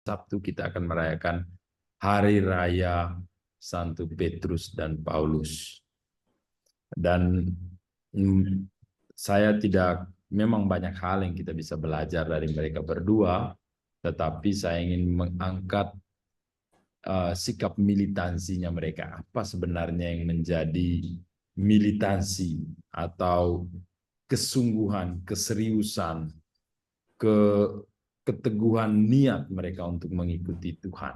Sabtu kita akan merayakan Hari Raya Santo Petrus dan Paulus. Dan saya tidak, memang banyak hal yang kita bisa belajar dari mereka berdua, tetapi saya ingin mengangkat sikap militansinya mereka. Apa sebenarnya yang menjadi militansi atau kesungguhan, keseriusan, keteguhan niat mereka untuk mengikuti Tuhan.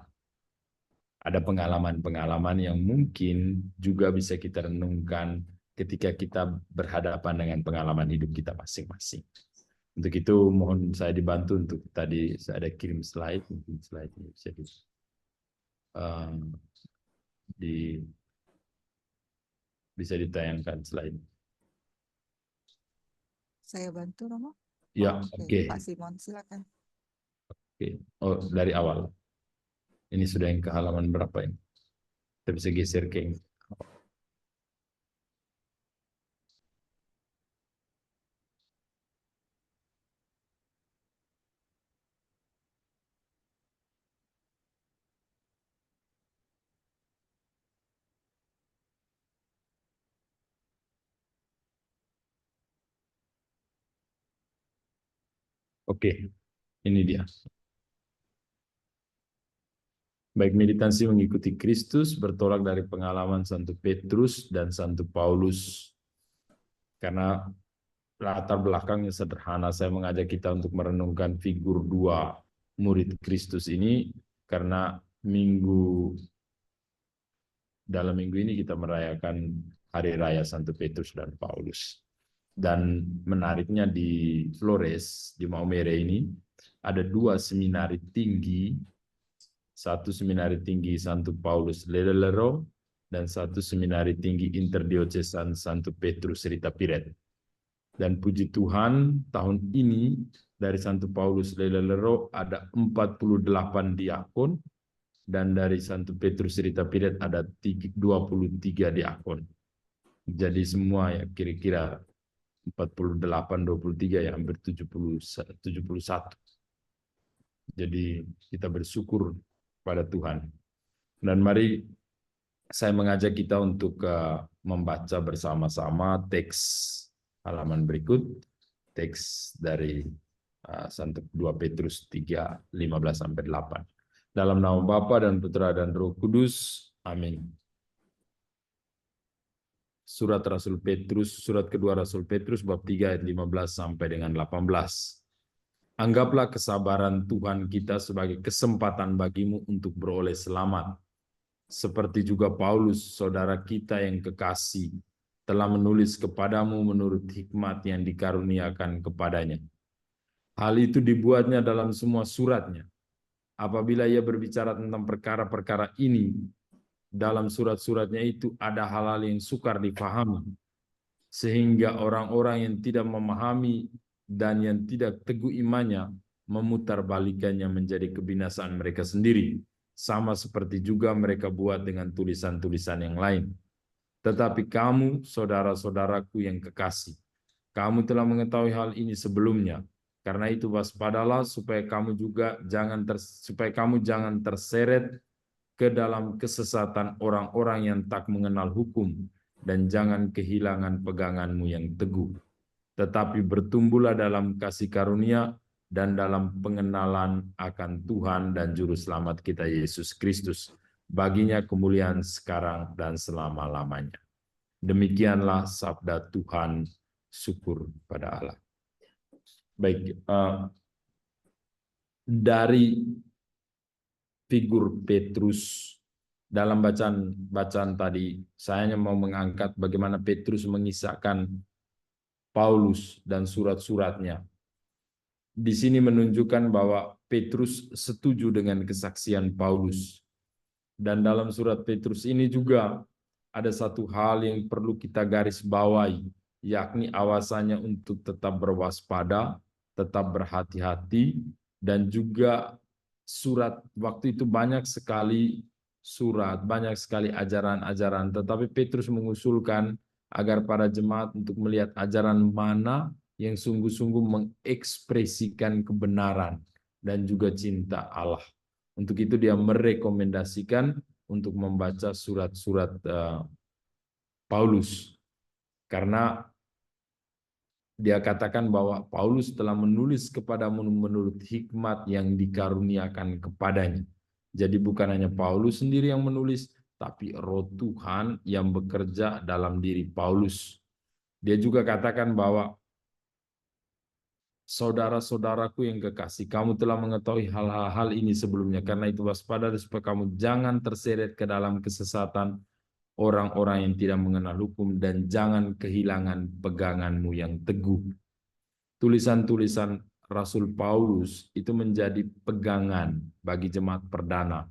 Ada pengalaman-pengalaman yang mungkin juga bisa kita renungkan ketika kita berhadapan dengan pengalaman hidup kita masing-masing. Untuk itu mohon saya dibantu untuk tadi saya ada kirim slide, mungkin slide ini bisa bisa ditayangkan slide. Saya bantu, Romo. Ya, oke. Pak Simon, silakan. Oke. Oh, dari awal. Ini sudah yang ke halaman berapa ini? Kita bisa geser ke ini. Oke, ini dia. Baik, militansi mengikuti Kristus bertolak dari pengalaman Santo Petrus dan Santo Paulus. Karena latar belakangnya sederhana, saya mengajak kita untuk merenungkan figur dua murid Kristus ini, karena dalam minggu ini kita merayakan Hari Raya Santo Petrus dan Paulus. Dan menariknya di Flores, di Maumere ini, ada dua seminari tinggi, satu seminari tinggi Santo Paulus Lelelero, dan satu seminari tinggi Interdiocesan Santo Petrus Ritapiret. Dan puji Tuhan, tahun ini dari Santo Paulus Lelelero ada 48 diakon, dan dari Santo Petrus Ritapiret ada 23 diakon. Jadi semua ya kira-kira 48, 23 ya hampir 71. Jadi kita bersyukur pada Tuhan. Dan mari saya mengajak kita untuk membaca bersama-sama teks halaman berikut, teks dari 2 Petrus 3, 15-8. Dalam nama Bapa dan Putra dan Roh Kudus. Amin. Surat kedua Rasul Petrus bab 3 ayat 15 sampai dengan 18. Anggaplah kesabaran Tuhan kita sebagai kesempatan bagimu untuk beroleh selamat. Seperti juga Paulus, saudara kita yang kekasih, telah menulis kepadamu menurut hikmat yang dikaruniakan kepadanya. Hal itu dibuatnya dalam semua suratnya. Apabila ia berbicara tentang perkara-perkara ini, dalam surat-suratnya itu ada hal-hal yang sukar dipahami, sehingga orang-orang yang tidak memahami dan yang tidak teguh imannya memutarbalikannya menjadi kebinasaan mereka sendiri, sama seperti juga mereka buat dengan tulisan-tulisan yang lain. Tetapi kamu, saudara-saudaraku yang kekasih, kamu telah mengetahui hal ini sebelumnya. Karena itu waspadalah supaya kamu jangan terseret ke dalam kesesatan orang-orang yang tak mengenal hukum, dan jangan kehilangan peganganmu yang teguh. Tetapi bertumbuhlah dalam kasih karunia dan dalam pengenalan akan Tuhan dan Juru Selamat kita Yesus Kristus. Baginya kemuliaan sekarang dan selama-lamanya. Demikianlah sabda Tuhan, syukur pada Allah. Baik, dari figur Petrus dalam bacaan tadi, saya hanya mau mengangkat bagaimana Petrus mengisahkan Paulus dan surat-suratnya. Di sini menunjukkan bahwa Petrus setuju dengan kesaksian Paulus. Dan dalam surat Petrus ini juga ada satu hal yang perlu kita garis bawahi, yakni awasannya untuk tetap berwaspada, tetap berhati-hati, dan juga surat waktu itu banyak sekali surat, banyak sekali ajaran-ajaran, tetapi Petrus mengusulkan agar para jemaat untuk melihat ajaran mana yang sungguh-sungguh mengekspresikan kebenaran dan juga cinta Allah. Untuk itu dia merekomendasikan untuk membaca surat-surat Paulus. Karena dia katakan bahwa Paulus telah menulis kepadamu menurut hikmat yang dikaruniakan kepadanya. Jadi bukan hanya Paulus sendiri yang menulis, tapi Roh Tuhan yang bekerja dalam diri Paulus. Dia juga katakan bahwa saudara-saudaraku yang kekasih, kamu telah mengetahui hal-hal ini sebelumnya. Karena itu waspada supaya kamu jangan terseret ke dalam kesesatan orang-orang yang tidak mengenal hukum, dan jangan kehilangan peganganmu yang teguh. Tulisan-tulisan Rasul Paulus itu menjadi pegangan bagi jemaat perdana.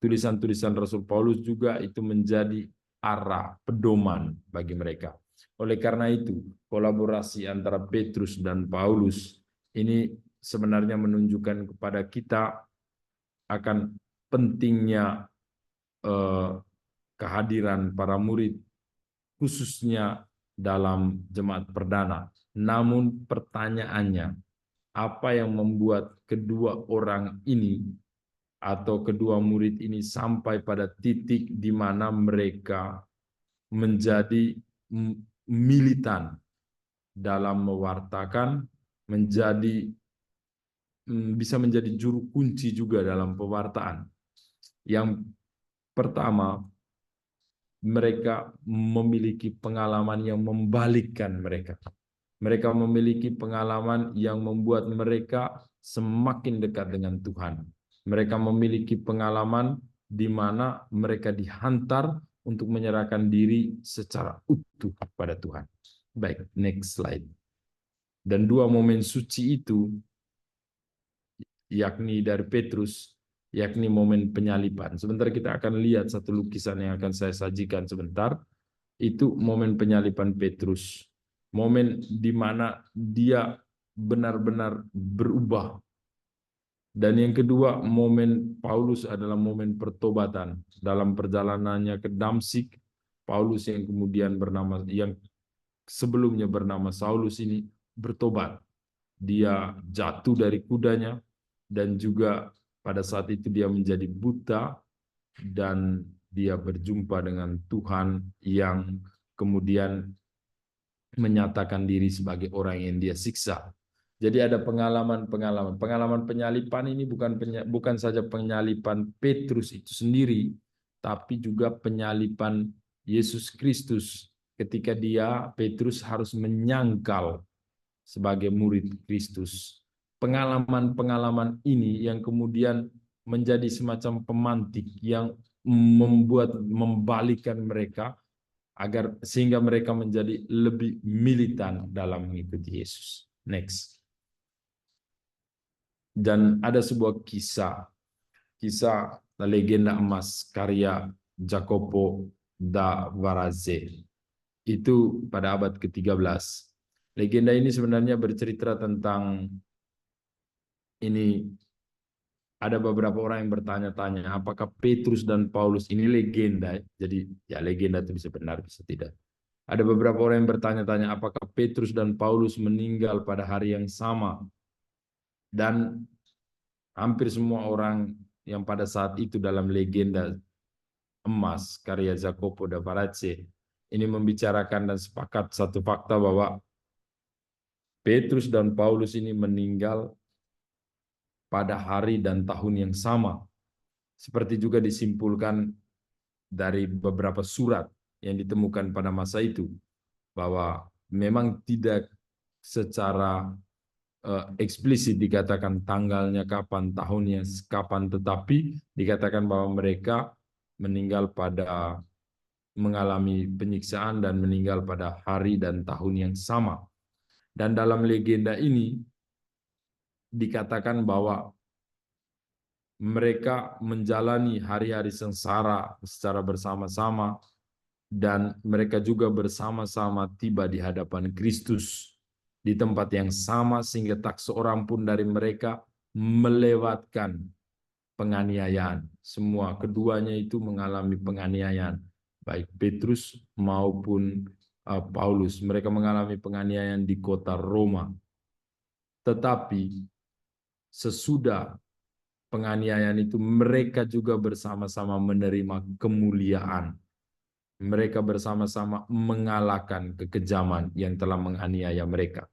Tulisan-tulisan Rasul Paulus juga itu menjadi arah pedoman bagi mereka. Oleh karena itu, kolaborasi antara Petrus dan Paulus ini sebenarnya menunjukkan kepada kita akan pentingnya kehadiran para murid, khususnya dalam jemaat perdana. Namun pertanyaannya, apa yang membuat kedua orang ini atau kedua murid ini sampai pada titik di mana mereka menjadi militan dalam mewartakan, bisa menjadi juru kunci juga dalam pewartaan. Yang pertama, mereka memiliki pengalaman yang membalikkan mereka. Mereka memiliki pengalaman yang membuat mereka semakin dekat dengan Tuhan. Mereka memiliki pengalaman di mana mereka dihantar untuk menyerahkan diri secara utuh kepada Tuhan. Baik, next slide. Dan dua momen suci itu, yakni dari Petrus, yakni momen penyaliban. Sebentar kita akan lihat satu lukisan yang akan saya sajikan sebentar. Itu momen penyaliban Petrus. Momen di mana dia benar-benar berubah. Dan yang kedua, momen Paulus adalah momen pertobatan. Dalam perjalanannya ke Damsik, Paulus yang kemudian yang sebelumnya bernama Saulus ini bertobat. Dia jatuh dari kudanya, dan juga pada saat itu dia menjadi buta, dan dia berjumpa dengan Tuhan yang kemudian menyatakan diri sebagai orang yang dia siksa. Jadi ada pengalaman penyalipan ini bukan saja penyalipan Petrus itu sendiri, tapi juga penyalipan Yesus Kristus ketika Petrus harus menyangkal sebagai murid Kristus. Pengalaman-pengalaman ini yang kemudian menjadi semacam pemantik yang membalikkan mereka sehingga mereka menjadi lebih militan dalam mengikuti Yesus. Next. Dan ada sebuah kisah legenda emas karya Jacopo da Varazze. Itu pada abad ke-13. Legenda ini sebenarnya bercerita tentang ini. Ada beberapa orang yang bertanya-tanya, apakah Petrus dan Paulus ini legenda? Jadi ya legenda itu bisa benar, bisa tidak. Ada beberapa orang yang bertanya-tanya, apakah Petrus dan Paulus meninggal pada hari yang sama? Dan hampir semua orang yang pada saat itu dalam legenda emas karya Jacopo da Varazze ini membicarakan dan sepakat satu fakta bahwa Petrus dan Paulus ini meninggal pada hari dan tahun yang sama. Seperti juga disimpulkan dari beberapa surat yang ditemukan pada masa itu, bahwa memang tidak secara eksplisit dikatakan tanggalnya kapan, tahunnya kapan, tetapi dikatakan bahwa mereka meninggal mengalami penyiksaan dan meninggal pada hari dan tahun yang sama. Dan dalam legenda ini dikatakan bahwa mereka menjalani hari-hari sengsara secara bersama-sama, dan mereka juga bersama-sama tiba di hadapan Kristus di tempat yang sama, sehingga tak seorang pun dari mereka melewatkan penganiayaan. Keduanya itu mengalami penganiayaan, baik Petrus maupun Paulus. Mereka mengalami penganiayaan di kota Roma. Tetapi sesudah penganiayaan itu mereka juga bersama-sama menerima kemuliaan. Mereka bersama-sama mengalahkan kekejaman yang telah menganiaya mereka.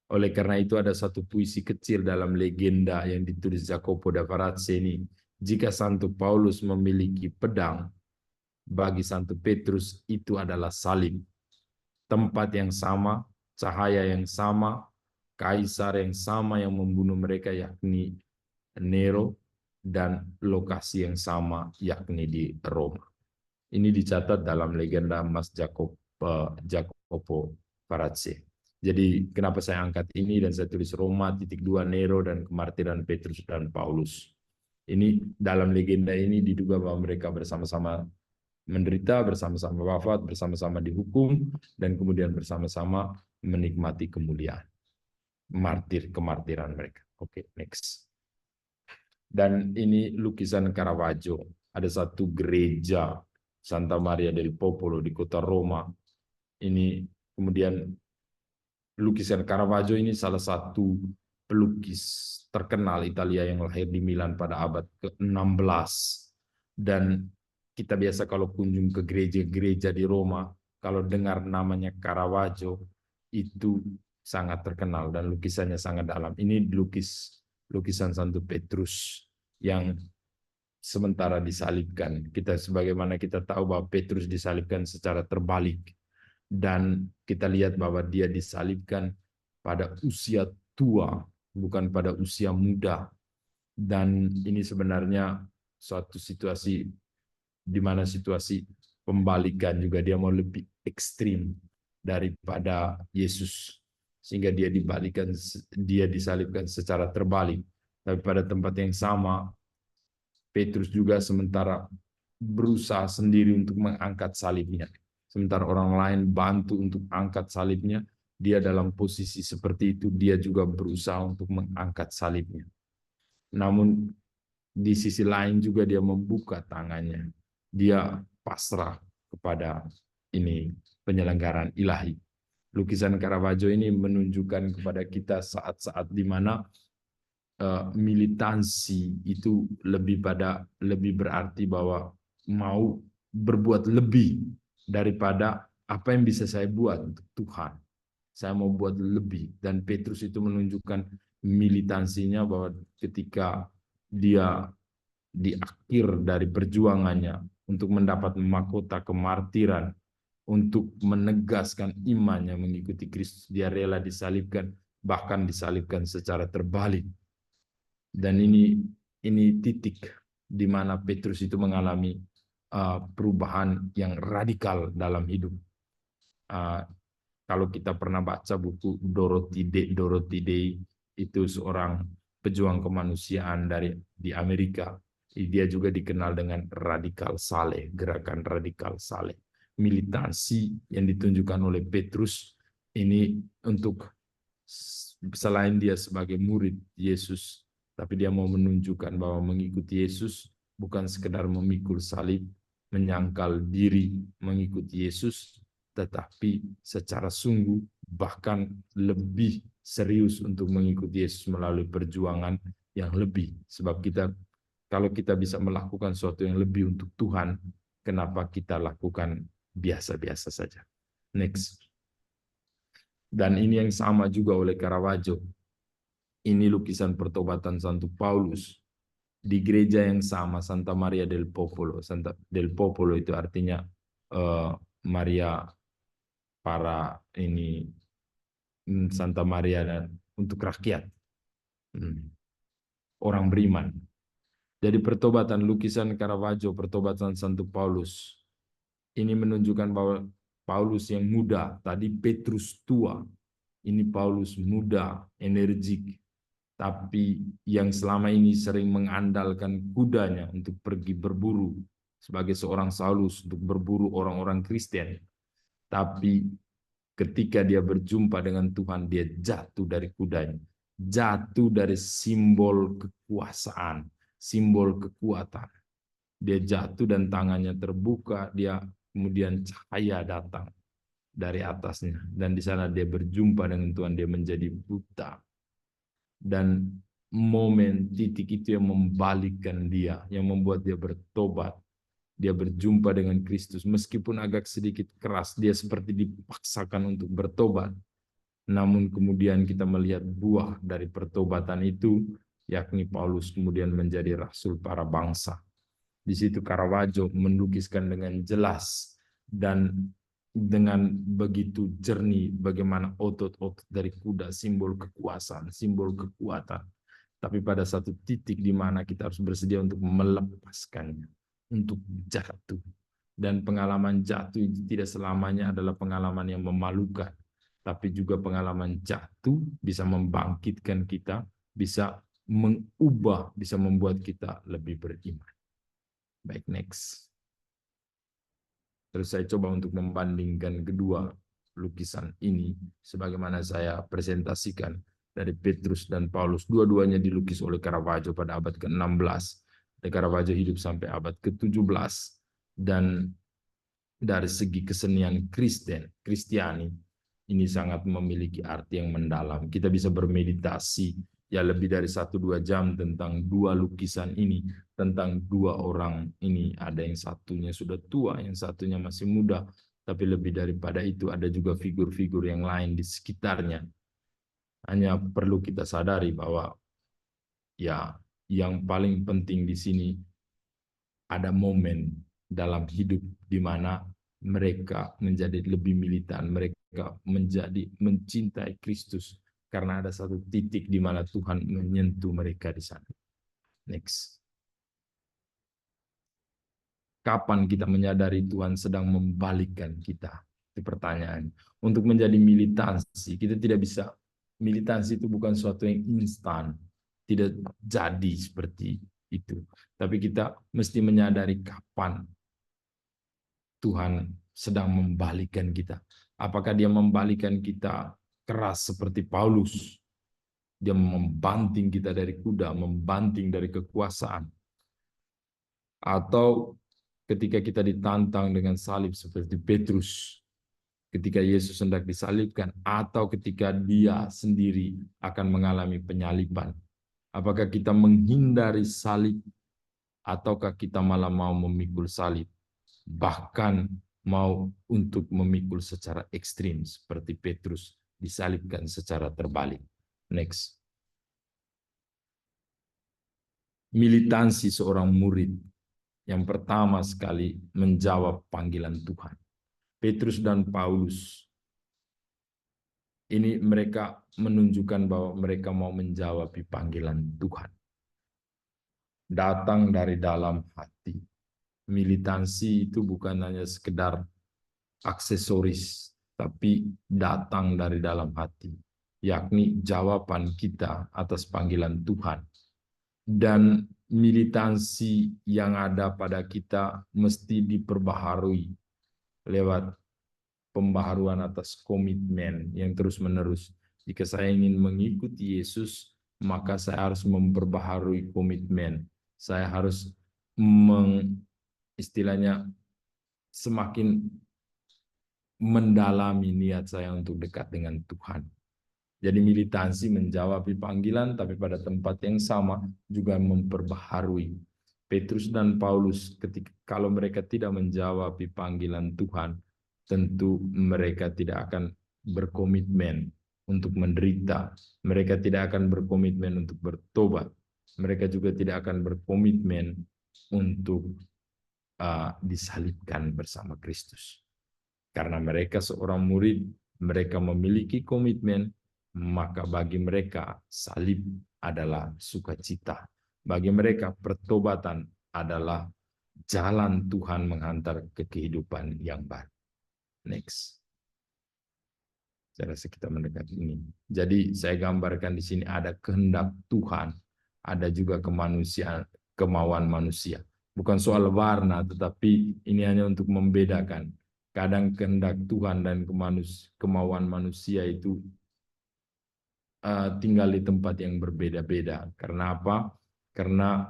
Oleh karena itu ada satu puisi kecil dalam legenda yang ditulis Jacopo da Varazze ini. Jika Santo Paulus memiliki pedang, bagi Santo Petrus itu adalah salib. Tempat yang sama, cahaya yang sama, kaisar yang sama yang membunuh mereka yakni Nero, dan lokasi yang sama yakni di Roma. Ini dicatat dalam legenda Mas Jacopo Varazze. Jadi kenapa saya angkat ini dan saya tulis Roma .2 Nero dan kemartiran Petrus dan Paulus. Ini dalam legenda ini diduga bahwa mereka bersama-sama menderita, bersama-sama wafat, bersama-sama dihukum, dan kemudian bersama-sama menikmati kemuliaan. Kemartiran mereka. Oke, next. Dan ini lukisan Caravaggio. Ada satu gereja Santa Maria del Popolo di kota Roma. Ini kemudian lukisan Caravaggio ini salah satu pelukis terkenal Italia yang lahir di Milan pada abad ke-16. Dan kita biasa kalau kunjung ke gereja-gereja di Roma, kalau dengar namanya Caravaggio, itu sangat terkenal dan lukisannya sangat dalam. Ini lukisan Santo Petrus yang sementara disalibkan. Sebagaimana kita tahu bahwa Petrus disalibkan secara terbalik. Dan kita lihat bahwa dia disalibkan pada usia tua, bukan pada usia muda. Dan ini sebenarnya suatu situasi di mana situasi pembalikan juga, dia mau lebih ekstrim daripada Yesus. Sehingga dia disalibkan secara terbalik. Tapi pada tempat yang sama, Petrus juga sementara berusaha sendiri untuk mengangkat salibnya. Sementara orang lain bantu untuk angkat salibnya, dia dalam posisi seperti itu, dia juga berusaha untuk mengangkat salibnya. Namun di sisi lain juga dia membuka tangannya. Dia pasrah kepada ini penyelenggaraan ilahi. Lukisan Caravaggio ini menunjukkan kepada kita saat-saat di mana militansi itu lebih berarti bahwa mau berbuat lebih daripada apa yang bisa saya buat untuk Tuhan. Saya mau buat lebih. Dan Petrus itu menunjukkan militansinya bahwa ketika dia di akhir dari perjuangannya untuk mendapat mahkota kemartiran, untuk menegaskan imannya mengikuti Kristus, dia rela disalibkan, bahkan disalibkan secara terbalik. Dan ini titik di mana Petrus itu mengalami perubahan yang radikal dalam hidup. Kalau kita pernah baca buku Dorothy Day, itu seorang pejuang kemanusiaan di Amerika. Dia juga dikenal dengan radikal saleh, gerakan radikal saleh. Militansi yang ditunjukkan oleh Petrus ini untuk selain dia sebagai murid Yesus, tapi dia mau menunjukkan bahwa mengikuti Yesus bukan sekedar memikul salib, menyangkal diri mengikuti Yesus, tetapi secara sungguh bahkan lebih serius untuk mengikuti Yesus melalui perjuangan yang lebih. Sebab kalau kita bisa melakukan sesuatu yang lebih untuk Tuhan, kenapa kita lakukan biasa-biasa saja? Next. Dan ini yang sama juga oleh Caravaggio. Ini lukisan pertobatan Santo Paulus di gereja yang sama, Santa Maria del Popolo. Santa del Popolo itu artinya Maria para ini, Santa Maria untuk rakyat, orang beriman. Jadi pertobatan lukisan Caravaggio, pertobatan Santo Paulus, ini menunjukkan bahwa Paulus yang muda, tadi Petrus tua, ini Paulus muda, energik, tapi yang selama ini sering mengandalkan kudanya untuk pergi berburu sebagai seorang Saulus untuk berburu orang-orang Kristen. Tapi ketika dia berjumpa dengan Tuhan, dia jatuh dari kudanya, jatuh dari simbol kekuasaan, simbol kekuatan. Dia jatuh dan tangannya terbuka, dia kemudian cahaya datang dari atasnya, dan di sana dia berjumpa dengan Tuhan, dia menjadi buta. Dan momen titik itu yang membalikkan dia, yang membuat dia bertobat. Dia berjumpa dengan Kristus, meskipun agak sedikit keras, dia seperti dipaksakan untuk bertobat. Namun kemudian kita melihat buah dari pertobatan itu, yakni Paulus kemudian menjadi rasul para bangsa. Di situ Caravaggio melukiskan dengan jelas dan dengan begitu jernih bagaimana otot-otot dari kuda, simbol kekuasaan, simbol kekuatan. Tapi pada satu titik di mana kita harus bersedia untuk melepaskannya, untuk jatuh. Dan pengalaman jatuh itu tidak selamanya adalah pengalaman yang memalukan, tapi juga pengalaman jatuh bisa membangkitkan kita, bisa mengubah, bisa membuat kita lebih beriman. Baik, next. Terus saya coba untuk membandingkan kedua lukisan ini sebagaimana saya presentasikan dari Petrus dan Paulus. Dua-duanya dilukis oleh Caravaggio pada abad ke-16. Caravaggio hidup sampai abad ke-17. Dan dari segi kesenian Kristiani, ini sangat memiliki arti yang mendalam. Kita bisa bermeditasi ya lebih dari 1-2 jam tentang dua lukisan ini, tentang dua orang ini. Ada yang satunya sudah tua, yang satunya masih muda, tapi lebih daripada itu ada juga figur-figur yang lain di sekitarnya. Hanya perlu kita sadari bahwa ya yang paling penting di sini ada momen dalam hidup di mana mereka menjadi lebih militan, mereka menjadi mencintai Kristus karena ada satu titik di mana Tuhan menyentuh mereka di sana. Next. Kapan kita menyadari Tuhan sedang membalikkan kita? Itu pertanyaan. Untuk menjadi militansi, kita tidak bisa, militansi itu bukan sesuatu yang instan, tidak jadi seperti itu. Tapi kita mesti menyadari kapan Tuhan sedang membalikkan kita. Apakah dia membalikkan kita keras seperti Paulus? Dia membanting kita dari kuda, membanting dari kekuasaan. Atau ketika kita ditantang dengan salib seperti Petrus, ketika Yesus hendak disalibkan, atau ketika dia sendiri akan mengalami penyaliban. Apakah kita menghindari salib, ataukah kita malah mau memikul salib? Bahkan mau untuk memikul secara ekstrim, seperti Petrus disalibkan secara terbalik. Next. Militansi seorang murid yang pertama sekali menjawab panggilan Tuhan. Petrus dan Paulus, ini mereka menunjukkan bahwa mereka mau menjawab panggilan Tuhan. Datang dari dalam hati. Militansi itu bukan hanya sekedar aksesoris, tapi datang dari dalam hati, yakni jawaban kita atas panggilan Tuhan. Dan militansi yang ada pada kita mesti diperbaharui lewat pembaharuan atas komitmen yang terus-menerus. Jika saya ingin mengikuti Yesus, maka saya harus memperbaharui komitmen. Saya harus istilahnya semakin mendalami niat saya untuk dekat dengan Tuhan. Jadi militansi menjawab panggilan, tapi pada tempat yang sama juga memperbaharui. Petrus dan Paulus, kalau mereka tidak menjawab panggilan Tuhan, tentu mereka tidak akan berkomitmen untuk menderita. Mereka tidak akan berkomitmen untuk bertobat. Mereka juga tidak akan berkomitmen untuk disalibkan bersama Kristus. Karena mereka seorang murid, mereka memiliki komitmen, maka bagi mereka salib adalah sukacita. Bagi mereka pertobatan adalah jalan Tuhan menghantar ke kehidupan yang baru. Next. Saya rasa kita mendekati ini. Jadi saya gambarkan di sini ada kehendak Tuhan, ada juga kemanusiaan, kemauan manusia. Bukan soal warna, tetapi ini hanya untuk membedakan. Kadang kehendak Tuhan dan kemauan manusia itu tinggal di tempat yang berbeda-beda. Karena apa? Karena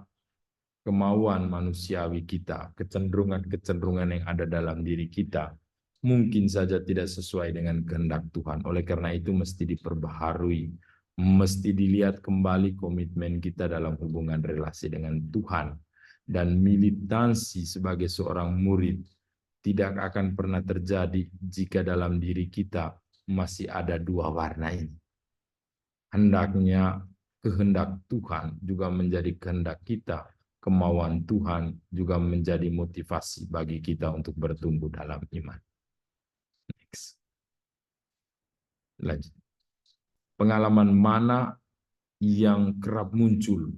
kemauan manusiawi kita, kecenderungan yang ada dalam diri kita, mungkin saja tidak sesuai dengan kehendak Tuhan. Oleh karena itu mesti diperbaharui, Mesti dilihat kembali komitmen kita dalam hubungan relasi dengan Tuhan. Dan militansi sebagai seorang murid tidak akan pernah terjadi jika dalam diri kita masih ada dua warna ini. Hendaknya kehendak Tuhan juga menjadi kehendak kita, kemauan Tuhan juga menjadi motivasi bagi kita untuk bertumbuh dalam iman. Next. Lanjut. Pengalaman mana yang kerap muncul?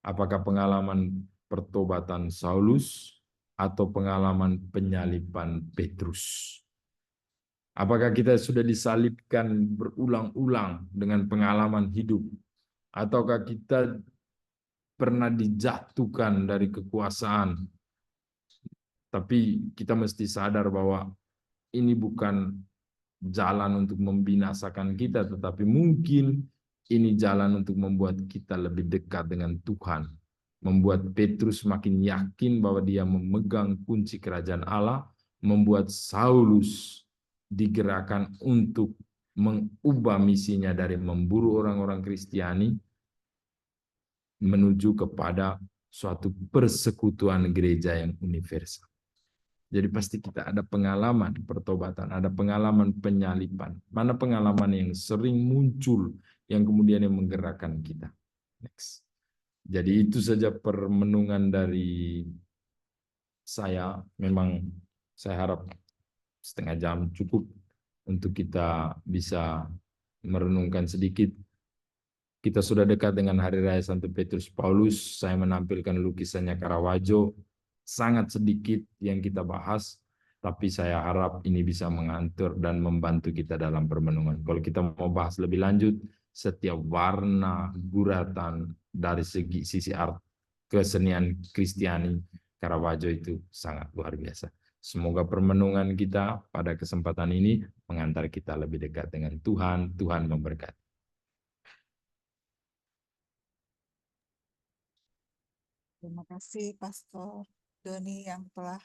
Apakah pengalaman pertobatan Saulus atau pengalaman penyaliban Petrus? Apakah kita sudah disalibkan berulang-ulang dengan pengalaman hidup? Ataukah kita pernah dijatuhkan dari kekuasaan? Tapi kita mesti sadar bahwa ini bukan jalan untuk membinasakan kita, tetapi mungkin ini jalan untuk membuat kita lebih dekat dengan Tuhan. Membuat Petrus makin yakin bahwa dia memegang kunci kerajaan Allah, membuat Saulus digerakkan untuk mengubah misinya dari memburu orang-orang Kristiani menuju kepada suatu persekutuan gereja yang universal. Jadi pasti kita ada pengalaman pertobatan, ada pengalaman penyaliban. Mana pengalaman yang sering muncul yang kemudian yang menggerakkan kita. Next. Jadi itu saja permenungan dari saya. Memang saya harap setengah jam cukup untuk kita bisa merenungkan sedikit. Kita sudah dekat dengan Hari Raya Santo Petrus Paulus. Saya menampilkan lukisannya Caravaggio. Sangat sedikit yang kita bahas, tapi saya harap ini bisa mengatur dan membantu kita dalam permenungan. Kalau kita mau bahas lebih lanjut, setiap warna, guratan dari sisi art kesenian Kristiani, Caravaggio itu sangat luar biasa. Semoga permenungan kita pada kesempatan ini mengantar kita lebih dekat dengan Tuhan. Tuhan memberkati. Terima kasih Pastor Doni yang telah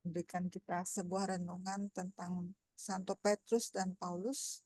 memberikan kita sebuah renungan tentang Santo Petrus dan Paulus.